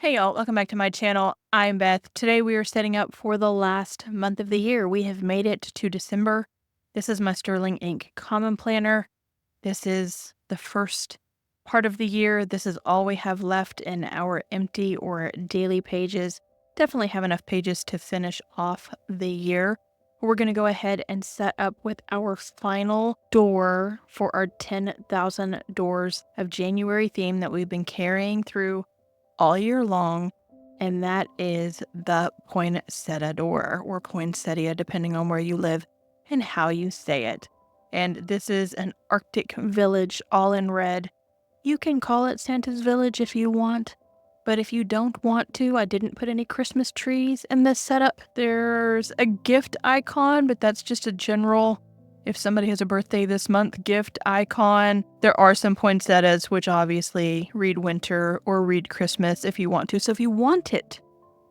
Hey y'all, welcome back to my channel. I'm Beth. Today we are setting up for the last month of the year. We have made it to December. This is my Sterling Ink Common Planner. This is the first part of the year. This is all we have left in our empty or daily pages. Definitely have enough pages to finish off the year. We're going to go ahead and set up with our final door for our 10,000 Doors of January theme that we've been carrying through all year long, and that is the poinsettia door, or poinsettia, depending on where you live and how you say it. And this is an Arctic village, all in red. You can call it Santa's Village if you want, but if you don't want to, I didn't put any Christmas trees in this setup. There's a gift icon, but that's just a general, if somebody has a birthday this month, gift icon. There are some poinsettias, which obviously read winter or read Christmas if you want to. So if you want it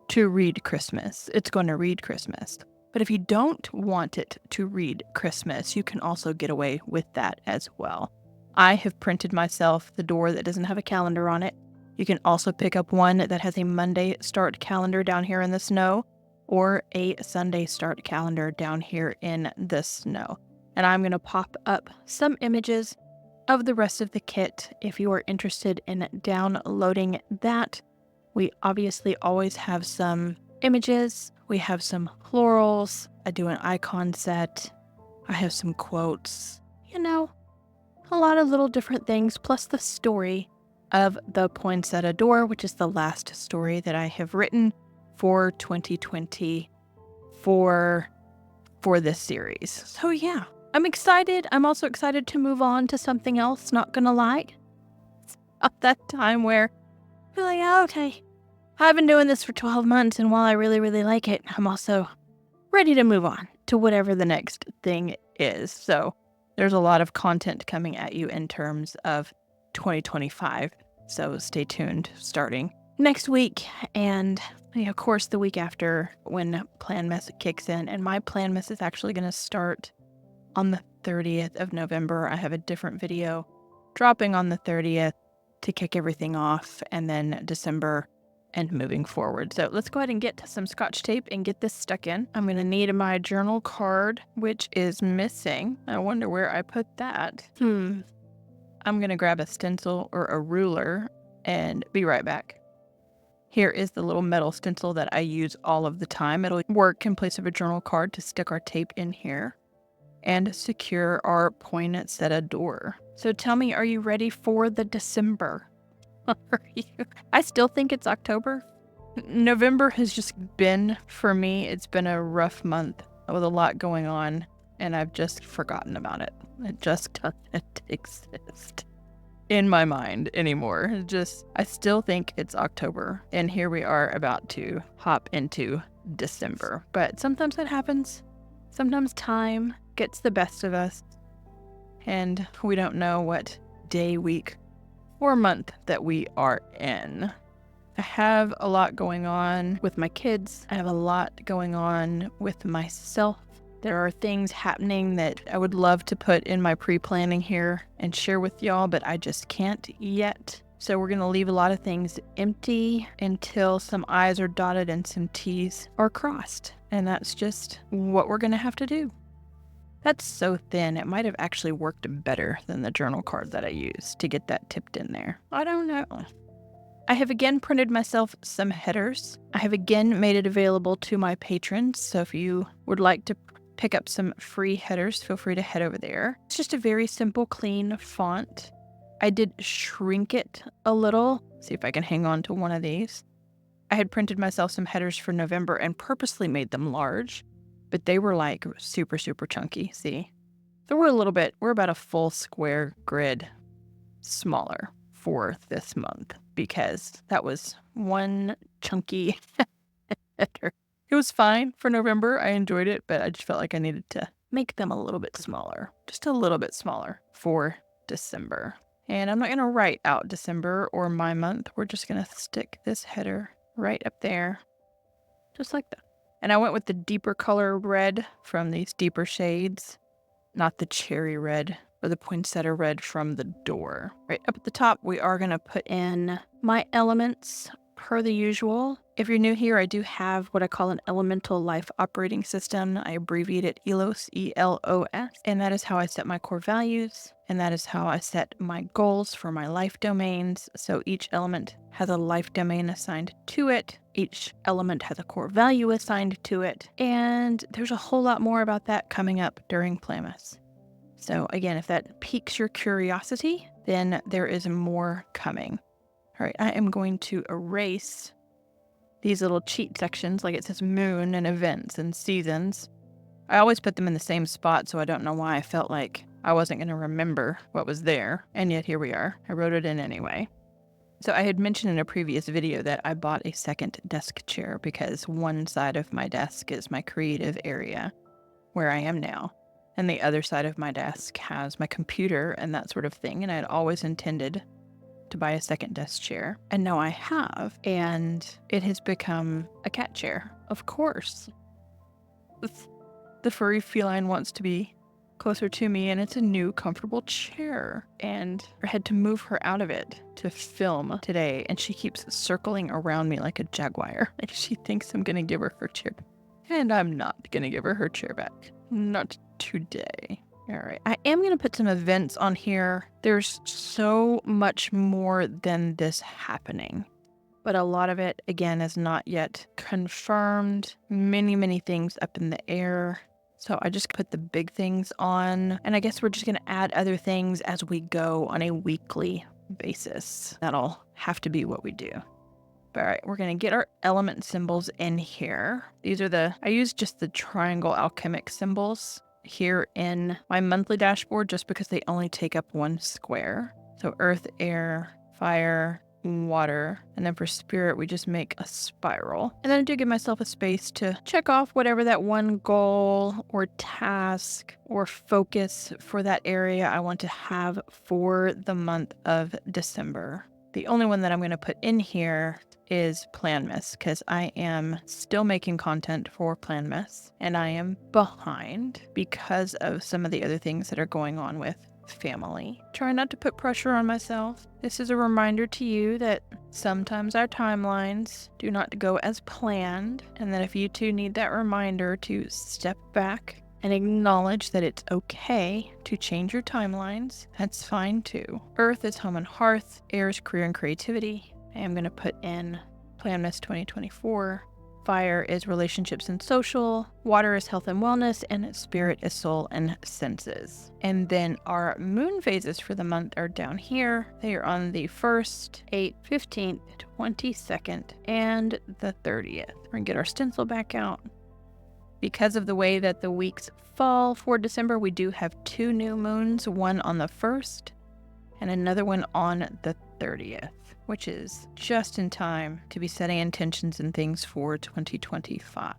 to read Christmas, it's going to read Christmas. But if you don't want it to read Christmas, you can also get away with that as well. I have printed myself the door that doesn't have a calendar on it. You can also pick up one that has a Monday start calendar down here in the snow, or a Sunday start calendar down here in the snow. And I'm going to pop up some images of the rest of the kit if you are interested in downloading that. We obviously always have some images. We have some florals. I do an icon set. I have some quotes. You know, a lot of little different things, plus the story of the poinsettia door, which is the last story that I have written for 2020 for this series. So yeah. I'm excited. I'm also excited to move on to something else, not gonna lie. It's about that time where you're like, oh, okay, I've been doing this for 12 months, and while I really, really like it, I'm also ready to move on to whatever the next thing is. So there's a lot of content coming at you in terms of 2025. So stay tuned starting next week, and of course the week after when Plan Mess kicks in. And my Plan Mess is actually going to start on the 30th of November. I have a different video dropping on the 30th to kick everything off, and then December and moving forward. So let's go ahead and get to some Scotch tape and get this stuck in. I'm going to need my journal card, which is missing. I wonder where I put that. I'm going to grab a stencil or a ruler and be right back. Here is the little metal stencil that I use all of the time. It'll work in place of a journal card to stick our tape in here and secure our poinsettia door. So tell me, are you ready for the December? Are you? I still think it's October. November has just been, for me, it's been a rough month with a lot going on, and I've just forgotten about it. It just doesn't exist in my mind anymore. I still think it's October, and here we are about to hop into December. But sometimes that happens. Sometimes time gets the best of us, and we don't know what day, week, or month that we are in. I have a lot going on with my kids. I have a lot going on with myself. There are things happening that I would love to put in my pre-planning here and share with y'all, but I just can't yet. So we're going to leave a lot of things empty until some I's are dotted and some T's are crossed. And that's just what we're going to have to do. That's so thin, it might have actually worked better than the journal card that I used to get that tipped in there. I don't know. I have again printed myself some headers. I have again made it available to my patrons, so if you would like to pick up some free headers, feel free to head over there. It's just a very simple, clean font. I did shrink it a little. See if I can hang on to one of these. I had printed myself some headers for November and purposely made them large, but they were like super, super chunky. See? So we're about a full square grid smaller for this month because that was one chunky header. It was fine for November. I enjoyed it, but I just felt like I needed to make them a little bit smaller, just a little bit smaller for December. And I'm not going to write out December or my month. We're just going to stick this header right up there, just like that. And I went with the deeper color red from these deeper shades, not the cherry red or the poinsettia red from the door. Right up at the top, we are going to put in my elements per the usual, if you're new here, I do have what I call an elemental life operating system. I abbreviate it ELOS, E-L-O-S, and that is how I set my core values, and that is how I set my goals for my life domains. So each element has a life domain assigned to it. Each element has a core value assigned to it, and there's a whole lot more about that coming up during Planmas. So again, if that piques your curiosity, then there is more coming. All right, I am going to erase these little cheat sections, like it says moon and events and seasons. I always put them in the same spot, so I don't know why I felt like I wasn't going to remember what was there, and yet here we are. I wrote it in anyway. So I had mentioned in a previous video that I bought a second desk chair because one side of my desk is my creative area, where I am now, and the other side of my desk has my computer and that sort of thing, and I had always intended to buy a second desk chair, and now I have, and it has become a cat chair, of course. The furry feline wants to be closer to me, and it's a new comfortable chair, and I had to move her out of it to film today, and she keeps circling around me like a jaguar. Like she thinks I'm gonna give her her chair back, and I'm not gonna give her her chair back. Not today. All right, I am going to put some events on here. There's so much more than this happening, but a lot of it, again, is not yet confirmed. Many things up in the air. So I just put the big things on, and I guess we're just going to add other things as we go on a weekly basis. That'll have to be what we do. All right, we're going to get our element symbols in here. These are I use just the triangle alchemic symbols here in my monthly dashboard just because they only take up one square. So earth, air, fire, water, and then for spirit we just make a spiral. And then I do give myself a space to check off whatever that one goal or task or focus for that area I want to have for the month of December. The only one that I'm going to put in here is Planmas because I am still making content for Planmas and I am behind because of some of the other things that are going on with family. Try not to put pressure on myself. This is a reminder to you that sometimes our timelines do not go as planned, and that if you too need that reminder to step back and acknowledge that it's okay to change your timelines, that's fine too. Earth is home and hearth, air is career and creativity. I am going to put in Planmas 2024. Fire is relationships and social, water is health and wellness, and spirit is soul and senses. And then our moon phases for the month are down here. They are on the 1st, 8th, 15th, 22nd, and the 30th. We're going to get our stencil back out. Because of the way that the weeks fall for December, we do have 2 new moons, one on the 1st and another one on the 30th. Which is just in time to be setting intentions and things for 2025.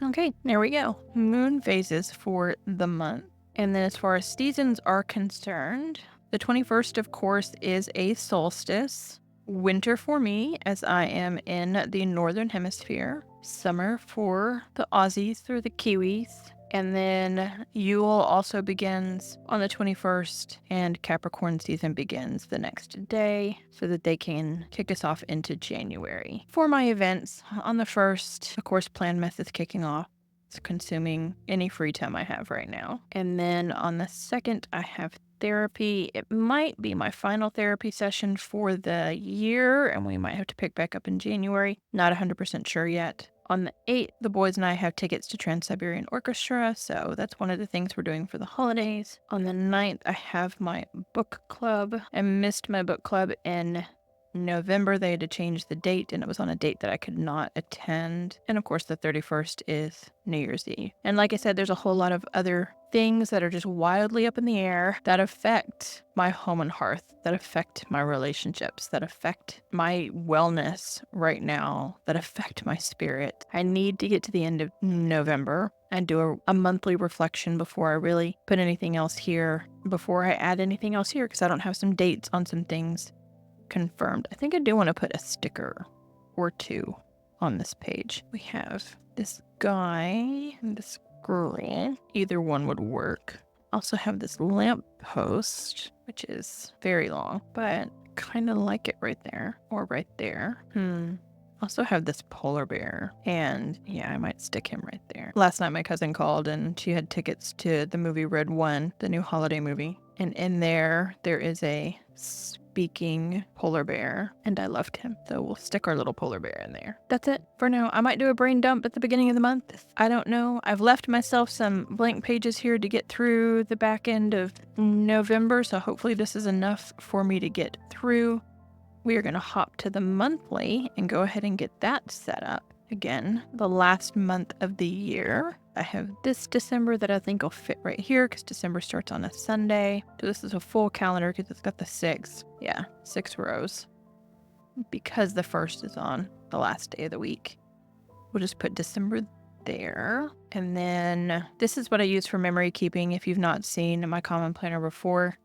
Okay, there we go. Moon phases for the month. And then as far as seasons are concerned, the 21st, of course, is a solstice. Winter for me, as I am in the Northern Hemisphere. Summer for the Aussies or the Kiwis. And then Yule also begins on the 21st, and Capricorn season begins the next day so that they can kick us off into January. For my events, on the 1st, of course, Planmas is kicking off. It's consuming any free time I have right now. And then on the 2nd, I have therapy. It might be my final therapy session for the year, and we might have to pick back up in January. Not 100% sure yet. On the 8th, the boys and I have tickets to Trans-Siberian Orchestra, so that's one of the things we're doing for the holidays. On the 9th, I have my book club. I missed my book club in November. They had to change the date, and it was on a date that I could not attend. And of course, the 31st is New Year's Eve. And like I said, there's a whole lot of other things that are just wildly up in the air that affect my home and hearth, that affect my relationships, that affect my wellness right now, that affect my spirit. I need to get to the end of November and do a monthly reflection before I really put anything else here, before I add anything else here, because I don't have some dates on some things confirmed. I think I do want to put a sticker or 2 on this page. We have this guy and this girl. Either one would work. Also have this lamp post, which is very long, but kind of like it right there or right there. Also have this polar bear, and yeah, I might stick him right there. Last night my cousin called and she had tickets to the movie Red One, the new holiday movie. And in there is a speaking polar bear, and I loved him. So we'll stick our little polar bear in there. That's it for now. I might do a brain dump at the beginning of the month. I don't know. I've left myself some blank pages here to get through the back end of November, so hopefully this is enough for me to get through. We are going to hop to the monthly and go ahead and get that set up. Again, the last month of the year. I have this December that I think will fit right here because December starts on a Sunday. So this is a full calendar because it's got the 6 rows. Because the 1st is on the last day of the week. We'll just put December there. And then this is what I use for memory keeping if you've not seen my common planner before.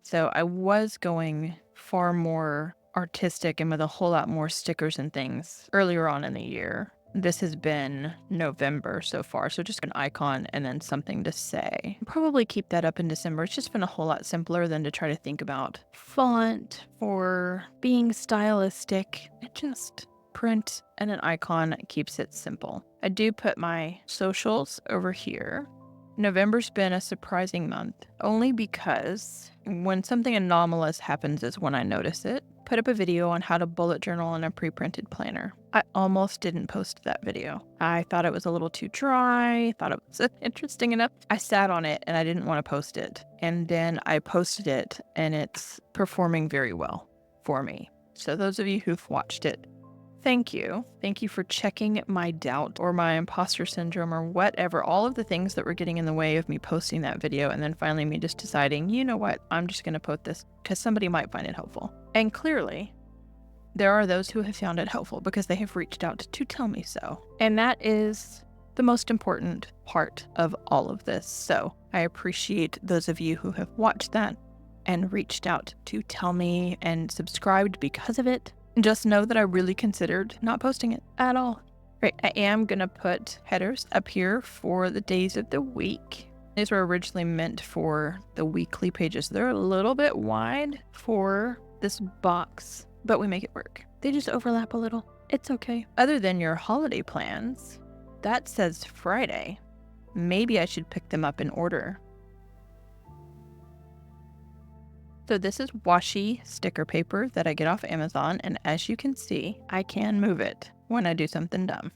So I was going far more artistic and with a whole lot more stickers and things earlier on in the year. This has been November so far, so just an icon and then something to say. I'll probably keep that up in December. It's just been a whole lot simpler than to try to think about font or being stylistic. It just print and an icon keeps it simple. I do put my socials over here. November's been a surprising month, only because when something anomalous happens is when I notice it. Put up a video on how to bullet journal in a pre-printed planner. I almost didn't post that video. I thought it was a little too dry, thought it was interesting enough. I sat on it and I didn't want to post it. And then I posted it and it's performing very well for me. So those of you who've watched it, thank you. Thank you for checking my doubt or my imposter syndrome or whatever, all of the things that were getting in the way of me posting that video and then finally me just deciding, you know what, I'm just going to post this because somebody might find it helpful. And clearly, there are those who have found it helpful because they have reached out to tell me so. And that is the most important part of all of this. So I appreciate those of you who have watched that and reached out to tell me and subscribed because of it. Just know that I really considered not posting it at all. Right, I am going to put headers up here for the days of the week. These were originally meant for the weekly pages. They're a little bit wide for this box, but we make it work. They just overlap a little. It's okay. Other than your holiday plans, that says Friday. Maybe I should pick them up in order. So this is washi sticker paper that I get off Amazon, and as you can see, I can move it when I do something dumb.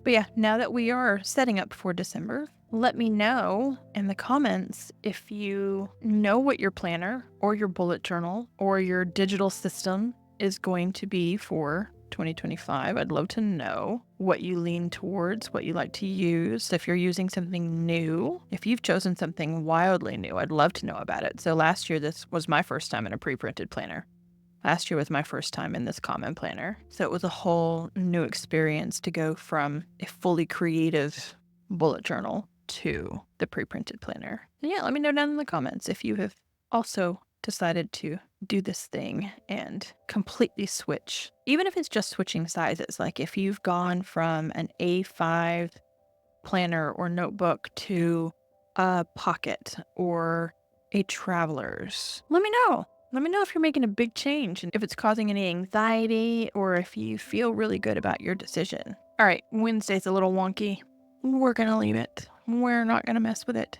But yeah, now that we are setting up for December, let me know in the comments if you know what your planner or your bullet journal or your digital system is going to be for 2025. I'd love to know what you lean towards, what you like to use. If you're using something new, if you've chosen something wildly new, I'd love to know about it. So last year, this was my first time in a pre-printed planner. Last year was my first time in this common planner. So it was a whole new experience to go from a fully creative bullet journal to the pre-printed planner. And yeah, let me know down in the comments if you have also decided to do this thing and completely switch. Even if it's just switching sizes, like if you've gone from an A5 planner or notebook to a pocket or a traveler's, let me know. Let me know if you're making a big change and if it's causing any anxiety or if you feel really good about your decision. All right, Wednesday's a little wonky. We're going to leave it. We're not going to mess with it.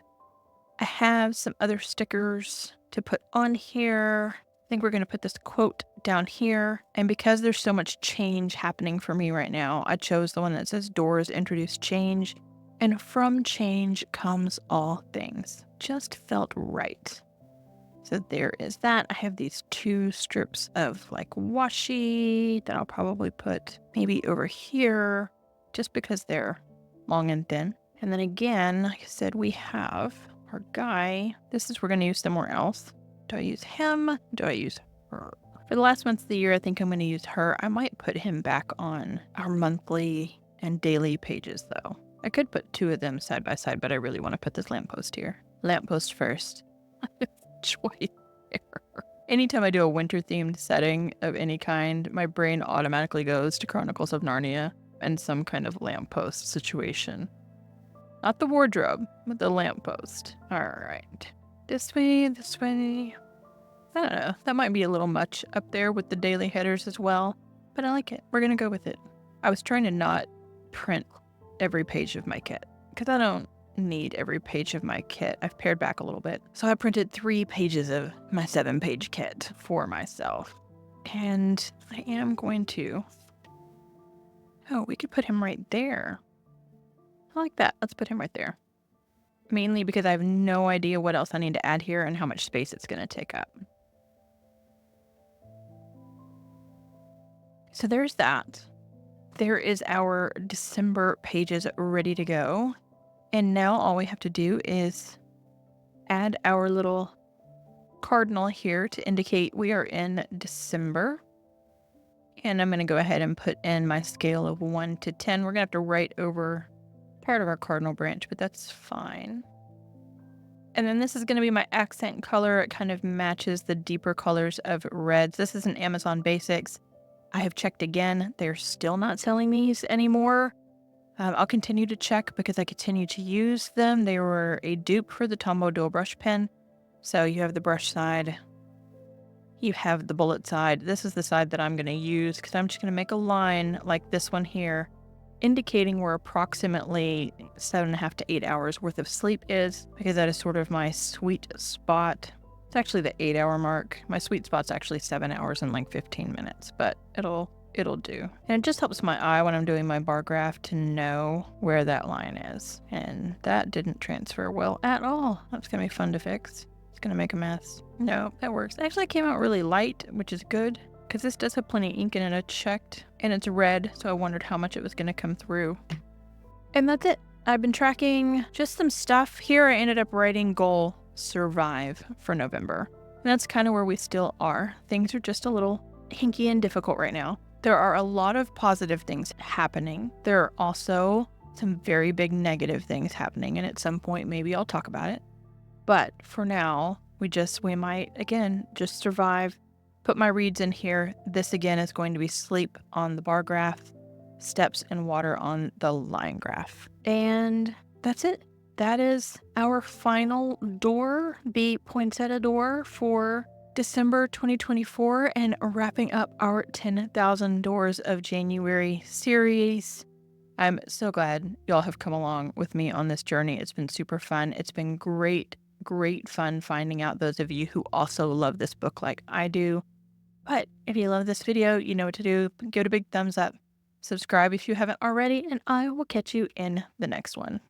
I have some other stickers to put on here. I think we're going to put this quote down here. And because there's so much change happening for me right now, I chose the one that says doors introduce change. And from change comes all things. Just felt right. So there is that. I have these 2 strips of like washi that I'll probably put maybe over here just because they're long and thin. And then again, like I said, we have our guy. We're going to use somewhere else. Do I use him? Do I use her? For the last month of the year, I think I'm going to use her. I might put him back on our monthly and daily pages though. I could put 2 of them side by side, but I really want to put this lamppost here. Lamppost first. Choice. Anytime I do a winter themed setting of any kind, my brain automatically goes to Chronicles of Narnia and some kind of lamppost situation. Not the wardrobe, but the lamppost. All right. This way, this way. I don't know. That might be a little much up there with the daily headers as well, but I like it. We're going to go with it. I was trying to not print every page of my kit because I don't need every page of my kit. I've pared back a little bit. So I printed 3 pages of my 7-page kit for myself. And I am going to... Oh, we could put him right there. I like that. Let's put him right there. Mainly because I have no idea what else I need to add here and how much space it's going to take up. So there's that. There is our December pages ready to go. And now all we have to do is add our little cardinal here to indicate we are in December. And I'm going to go ahead and put in my scale of 1 to 10. We're going to have to write over part of our cardinal branch, but that's fine. And then this is going to be my accent color. It kind of matches the deeper colors of reds. This is an Amazon Basics. I have checked again. They're still not selling these anymore. I'll continue to check because I continue to use them. They were a dupe for the Tombow Dual Brush Pen. So you have the brush side. You have the bullet side. This is the side that I'm going to use because I'm just going to make a line like this one here, indicating where approximately 7.5 to 8 hours worth of sleep is, because that is sort of my sweet spot. It's actually the 8-hour mark. My sweet spot's actually 7 hours and like 15 minutes, but it'll do. And it just helps my eye when I'm doing my bar graph to know where that line is. And that didn't transfer well at all. That's gonna be fun to fix. It's gonna make a mess. No, that works. Actually, it came out really light, which is good, because this does have plenty of ink in it. I checked, and it's red, so I wondered how much it was going to come through. And that's it. I've been tracking just some stuff. Here I ended up writing goal survive for November. And that's kind of where we still are. Things are just a little hinky and difficult right now. There are a lot of positive things happening. There are also some very big negative things happening, and at some point maybe I'll talk about it. But for now, we might, again, just survive. Put my reads in here. This again is going to be sleep on the bar graph, steps and water on the line graph. And that's it. That is our final door, the Poinsettia door for December 2024, and wrapping up our 10,000 Doors of January series. I'm so glad y'all have come along with me on this journey. It's been super fun. It's been great fun finding out those of you who also love this book like I do. But if you love this video, you know what to do. Give it a big thumbs up. Subscribe if you haven't already, and I will catch you in the next one.